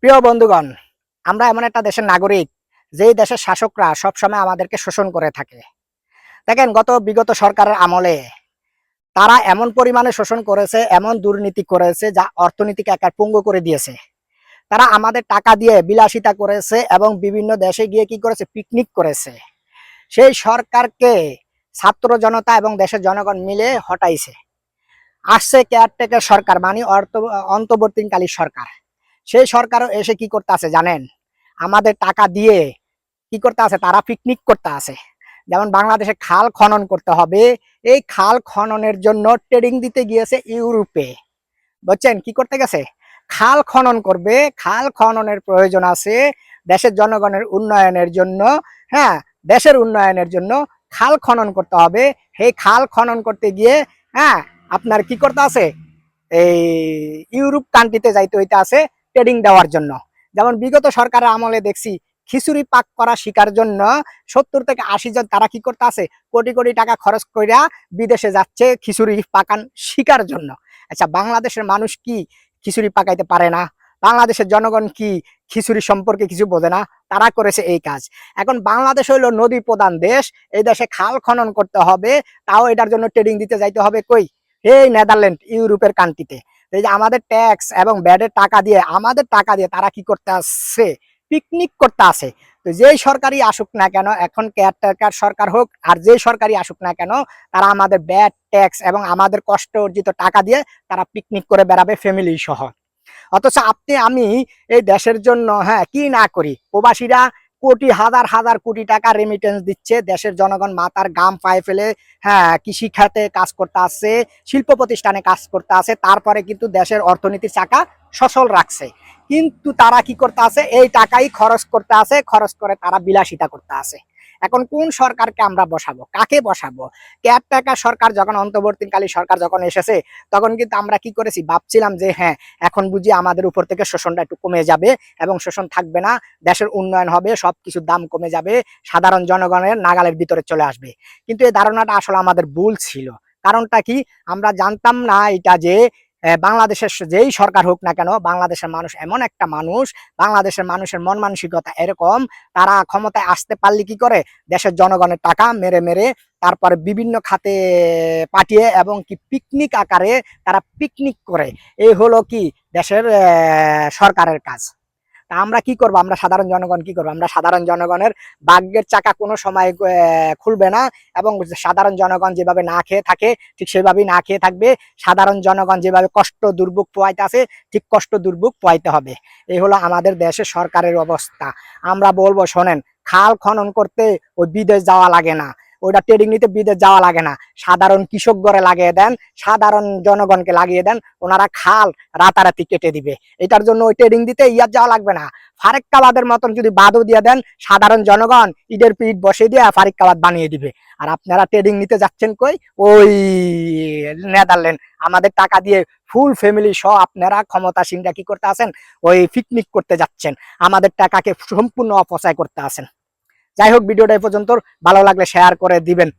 প্রিয় বন্ধুগণ, আমরা এমন একটা দেশের নাগরিক যেই দেশের শাসকরা সবসময় আমাদেরকে শোষণ করে থাকে। দেখেন, বিগত সরকারের আমলে তারা এমন পরিমাণে শোষণ করেছে, এমন দুর্নীতি করেছে যা অর্থনীতিকে একেবারে পঙ্গু করে দিয়েছে। তারা আমাদের টাকা দিয়ে বিলাসিতা করেছে এবং বিভিন্ন দেশে গিয়ে কি করেছে, পিকনিক করেছে। সেই সরকারকে ছাত্র জনতা এবং দেশের জনগণ মিলে হটাইছে। আসছে কেয়ারটেকার সরকার, মানে অন্তর্বর্তীকালীন সরকার। সেই সরকারও এসে কি করতে আছে জানেন? আমাদের টাকা দিয়ে কি করতে আছে, তারা পিকনিক করতে আছে। যেমন বাংলাদেশে খাল খনন করতে হবে, এই খাল খননের জন্য ট্রেডিং দিতে গিয়েছে ইউরোপে। বুঝছেন কি করতে গেছে? খাল খনন করবে, খাল খননের প্রয়োজন আছে দেশের জনগণের উন্নয়নের জন্য। হ্যাঁ, দেশের উন্নয়নের জন্য খাল খনন করতে হবে। সেই খাল খনন করতে গিয়ে হ্যাঁ আপনার কি করতে আছে, এই ইউরোপ কান্ট্রিতে যাইতে হইতে আছে ট্রেডিং দেওয়ার জন্য। যেমন বিগত সরকারের আমলে দেখছি খিচুড়ি পাক করা শিকার জন্য 70 থেকে 80 জন তারা কি করতে আছে, কোটি কোটি টাকা খরচ কইরা বিদেশে যাচ্ছে খিচুড়ি পাকান শিকার জন্য। আচ্ছা, বাংলাদেশের মানুষ কি খিচুড়ি পাকাইতে পারে না? বাংলাদেশের জনগণ কি খিচুড়ি সম্পর্কে কিছু বোঝে না? তারা করেছে এই কাজ। এখন বাংলাদেশ হইলো নদী প্রধান দেশ, এই দেশে খাল খনন করতে হবে, তাও এটার জন্য ট্রেডিং দিতে যাইতে হবে কই, এই নেদারল্যান্ড, ইউরোপের কান্ট্রিতে। এই যে আমাদের ট্যাক্স এবং ব্যাডের টাকা দিয়ে, আমাদের টাকা দিয়ে তারা কি করতে আসছে, পিকনিক করতে আসে। তো যেই সরকারই আসুক না কেন, এখন কেয়ারটেকার সরকার হোক আর যেই সরকারই আসুক না কেন, তারা আমাদের ব্যাড ট্যাক্স এবং আমাদের কষ্ট অর্জিত টাকা দিয়ে তারা পিকনিক করে বেড়াবে ফ্যামিলি সহ। অথচ আপনি আমি এই দেশের জন্য কি না করি, প্রবাসীরা কোটি হাজার হাজার কোটি টাকা রেমিটেন্স দিচ্ছে, দেশের জনগণ মাথার গাম পায়ে ফেলে কৃষি খাতে কাজ করতে আসছে, শিল্প প্রতিষ্ঠানে কাজ করতে আছে, তারপরে কিন্তু দেশের অর্থনীতির চাকা সচল রাখছে। কিন্তু তারা কি করতে আছে, এই টাকাই খরচ করতে আছে, খরচ করে তারা বিলাসিতা করতে আছে। এখন কোন সরকারকে আমরা বসাবো, কাকে বসাবো? কেয়ারটেকার সরকার যখন, অন্তর্বর্তীকালীন সরকার যখন এসেছে, তখন কিন্তু আমরা কি করেছি, ভাবছিলাম যে এখন বুঝি আমাদের উপর থেকে শোষণটা একটু কমে যাবে এবং শোষণ থাকবে না, দেশের উন্নয়ন হবে, সবকিছুর দাম কমে যাবে, সাধারণ জনগণের নাগালের ভিতরে চলে আসবে। কিন্তু এই ধারণাটা আসলে আমাদের ভুল ছিল। কারণটা কি, আমরা জানতাম না এটা যে বাংলাদেশের যেই সরকার হোক না কেন, বাংলাদেশের মানুষ এমন একটা মানুষ, বাংলাদেশের মানুষের মন মানসিকতা এরকম, তারা ক্ষমতায় আসতে পারলে কি করে, দেশের জনগণের টাকা মেরে মেরে তারপরে বিভিন্ন খাতে পাঠিয়ে এবং কি পিকনিক আকারে তারা পিকনিক করে। এই হলো কি দেশের সরকারের কাজ। তা আমরা কি করব, আমরা সাধারণ জনগণ কি করবো? আমরা সাধারণ জনগণের ভাগ্যের চাকা কোনো সময় খুলবে না, এবং সাধারণ জনগণ যেভাবে না খেয়ে থাকে ঠিক সেভাবেই না খেয়ে থাকবে। সাধারণ জনগণ যেভাবে কষ্ট দুর্ভোগ পোয়াইতে আছে, ঠিক কষ্ট দুর্ভোগ পোয়াইতে হবে। এই হলো আমাদের দেশের সরকারের অবস্থা। আমরা বলবো, শোনেন, খাল খনন করতে ওই বিদেশ যাওয়া লাগে না, ওইটা ট্রেডিং নিতে বিদেশ যাওয়া লাগে না, সাধারণ কৃষক ঘরে লাগিয়ে দেন, সাধারণ জনগণকে লাগিয়ে দেন, ওনারা খাল রাতারাতি কেটে দিবে। এটার জন্য ওই ট্রেডিং দিতে ইয়ার যাওয়া লাগবে না। ফারেক্কাবাদের মতন যদি বাদও দিয়ে দেন, সাধারণ জনগণ ইটের পিঠ বসে দিয়ে ফারেক্কাবাদ বানিয়ে দিবে। আর আপনারা ট্রেডিং নিতে যাচ্ছেন কই, ওই নেদারল্যান্ড। আমাদের টাকা দিয়ে ফুল ফ্যামিলি সহ আপনারা ক্ষমতাসীনরা কি করতে আছেন, ওই পিকনিক করতে যাচ্ছেন, আমাদের টাকাকে সম্পূর্ণ অপচয় করতে আছেন। যাই হোক, ভিডিওটা এই পর্যন্ত, ভালো লাগলে শেয়ার করে দিবেন।